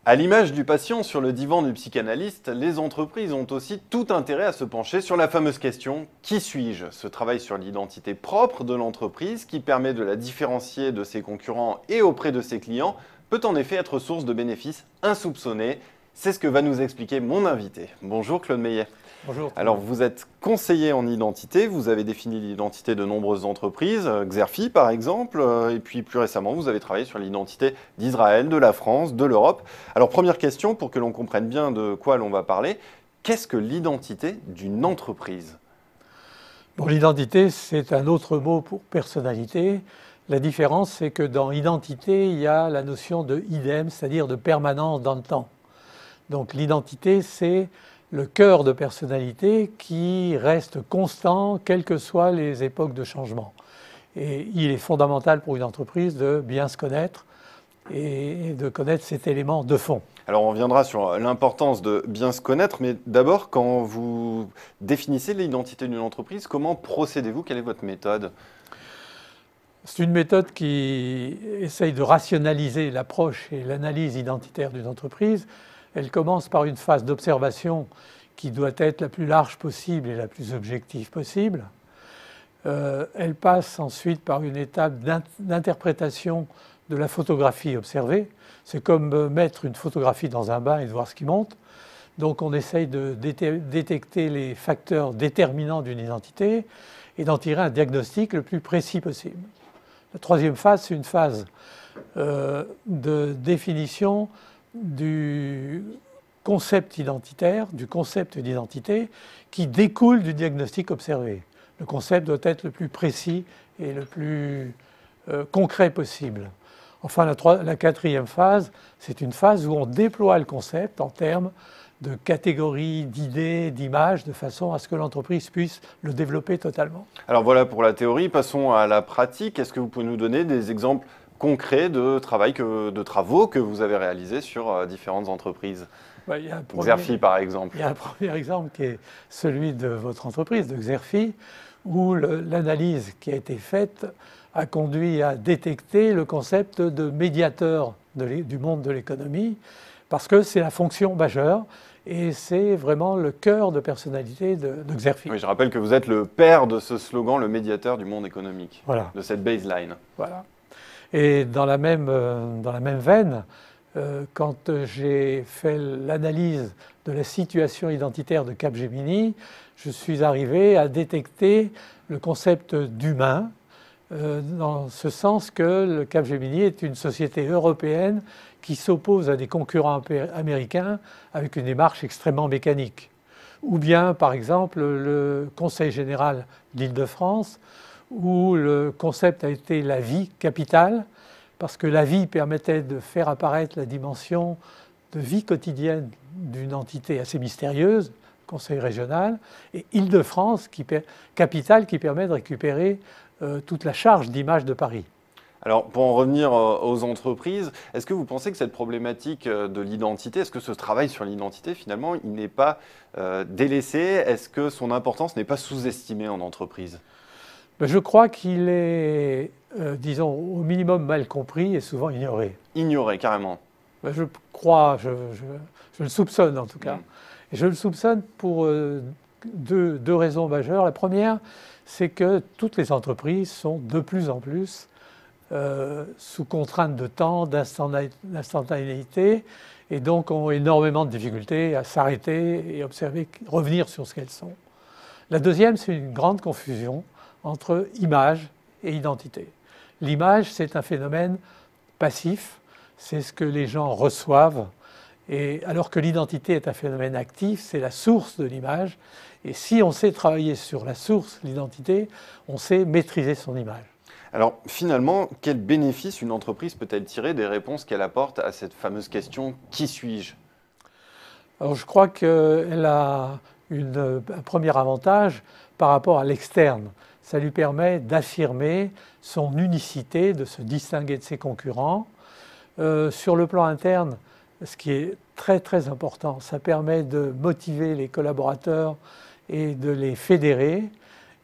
À l'image du patient sur le divan du psychanalyste, les entreprises ont aussi tout intérêt à se pencher sur la fameuse question « Qui suis-je ?» Ce travail sur l'identité propre de l'entreprise, qui permet de la différencier de ses concurrents et auprès de ses clients, peut en effet être source de bénéfices insoupçonnés. C'est ce que va nous expliquer mon invité. Bonjour Claude Meillet. Bonjour. Alors vous êtes conseiller en identité, vous avez défini l'identité de nombreuses entreprises, Xerfi par exemple, et puis plus récemment vous avez travaillé sur l'identité d'Israël, de la France, de l'Europe. Alors première question pour que l'on comprenne bien de quoi l'on va parler, qu'est-ce que l'identité d'une entreprise ? Bon, l'identité, c'est un autre mot pour personnalité. La différence, c'est que dans identité, il y a la notion de idem, c'est-à-dire de permanence dans le temps. Donc l'identité, c'est le cœur de personnalité qui reste constant, quelles que soient les époques de changement. Et il est fondamental pour une entreprise de bien se connaître et de connaître cet élément de fond. Alors on reviendra sur l'importance de bien se connaître, mais d'abord, quand vous définissez l'identité d'une entreprise, comment procédez-vous? Quelle est votre méthode? C'est une méthode qui essaye de rationaliser l'approche et l'analyse identitaire d'une entreprise. Elle commence par une phase d'observation qui doit être la plus large possible et la plus objective possible. Elle passe ensuite par une étape d'interprétation de la photographie observée. C'est comme mettre une photographie dans un bain et de voir ce qui monte. Donc on essaye de détecter les facteurs déterminants d'une identité et d'en tirer un diagnostic le plus précis possible. La troisième phase, c'est une phase de définition du concept identitaire, du concept d'identité qui découle du diagnostic observé. Le concept doit être le plus précis et le plus concret possible. Enfin, la quatrième phase, c'est une phase où on déploie le concept en termes de catégories, d'idées, d'images, de façon à ce que l'entreprise puisse le développer totalement. Alors voilà pour la théorie, passons à la pratique. Est-ce que vous pouvez nous donner des exemples concrets de travaux que vous avez réalisés sur différentes entreprises? Xerfi par exemple. Il y a un premier exemple qui est celui de votre entreprise, de Xerfi, où l'analyse qui a été faite a conduit à détecter le concept de médiateur du monde de l'économie, parce que c'est la fonction majeure et c'est vraiment le cœur de personnalité de Xerfi. Oui, je rappelle que vous êtes le père de ce slogan, le médiateur du monde économique, voilà. De cette baseline. Voilà. Et dans la même veine, quand j'ai fait l'analyse de la situation identitaire de Capgemini, je suis arrivé à détecter le concept d'humain, dans ce sens que le Capgemini est une société européenne qui s'oppose à des concurrents américains avec une démarche extrêmement mécanique. Ou bien, par exemple, le Conseil général d'Île-de-France, où le concept a été la vie capitale, parce que la vie permettait de faire apparaître la dimension de vie quotidienne d'une entité assez mystérieuse, Conseil régional, et Île-de-France, capitale, qui permet de récupérer toute la charge d'image de Paris. Alors, pour en revenir aux entreprises, est-ce que vous pensez que cette problématique de l'identité, est-ce que ce travail sur l'identité, finalement, il n'est pas délaissé? Est-ce que son importance n'est pas sous-estimée en entreprise? Je crois qu'il est, disons, au minimum mal compris et souvent ignoré. Ignoré, carrément. Je crois, je le soupçonne en tout cas. Et je le soupçonne pour deux raisons majeures. La première, c'est que toutes les entreprises sont de plus en plus sous contrainte de temps, d'instantanéité, et donc ont énormément de difficultés à s'arrêter et observer, revenir sur ce qu'elles sont. La deuxième, c'est une grande confusion entre image et identité. L'image, c'est un phénomène passif, c'est ce que les gens reçoivent, et alors que l'identité est un phénomène actif, c'est la source de l'image, et si on sait travailler sur la source, l'identité, on sait maîtriser son image. Alors finalement, quel bénéfice une entreprise peut-elle tirer des réponses qu'elle apporte à cette fameuse question « Qui suis-je » ? Alors je crois qu'elle a un premier avantage par rapport à l'externe. Ça lui permet d'affirmer son unicité, de se distinguer de ses concurrents. Sur le plan interne, ce qui est très très important, ça permet de motiver les collaborateurs et de les fédérer.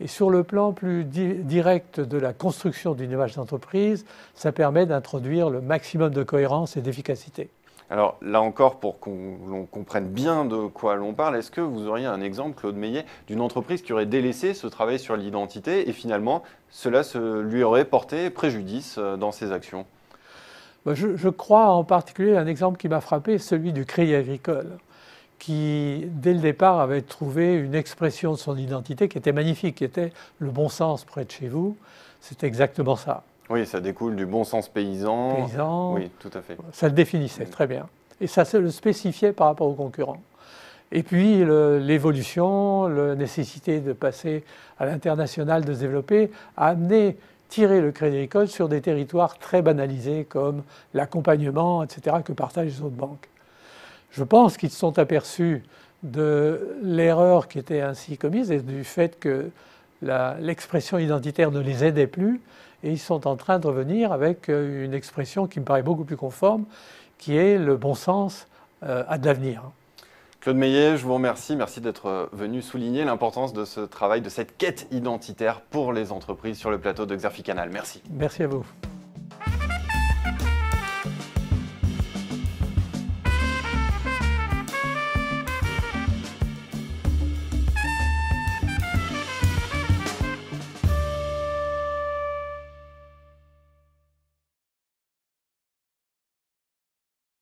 Et sur le plan plus direct de la construction d'une image d'entreprise, ça permet d'introduire le maximum de cohérence et d'efficacité. Alors là encore, pour l'on comprenne bien de quoi l'on parle, est-ce que vous auriez un exemple, Claude Meillet, d'une entreprise qui aurait délaissé ce travail sur l'identité et finalement cela lui aurait porté préjudice dans ses actions? Je crois en particulier un exemple qui m'a frappé, celui du Crédit Agricole, qui dès le départ avait trouvé une expression de son identité qui était magnifique, qui était le bon sens près de chez vous. C'est exactement ça. Oui, ça découle du bon sens paysan. Paysan, Oui, tout à fait. ça le définissait très bien. Et ça se le spécifiait par rapport aux concurrents. Et puis l'évolution, la nécessité de passer à l'international, de se développer, a amené, tirer le Crédit Agricole sur des territoires très banalisés comme l'accompagnement, etc., que partagent les autres banques. Je pense qu'ils se sont aperçus de l'erreur qui était ainsi commise et du fait que l'expression identitaire ne les aidait plus, et ils sont en train de revenir avec une expression qui me paraît beaucoup plus conforme, qui est le bon sens a de l'avenir. Claude Meillet, je vous remercie. Merci d'être venu souligner l'importance de ce travail, de cette quête identitaire pour les entreprises sur le plateau de Xerfi Canal. Merci. Merci à vous.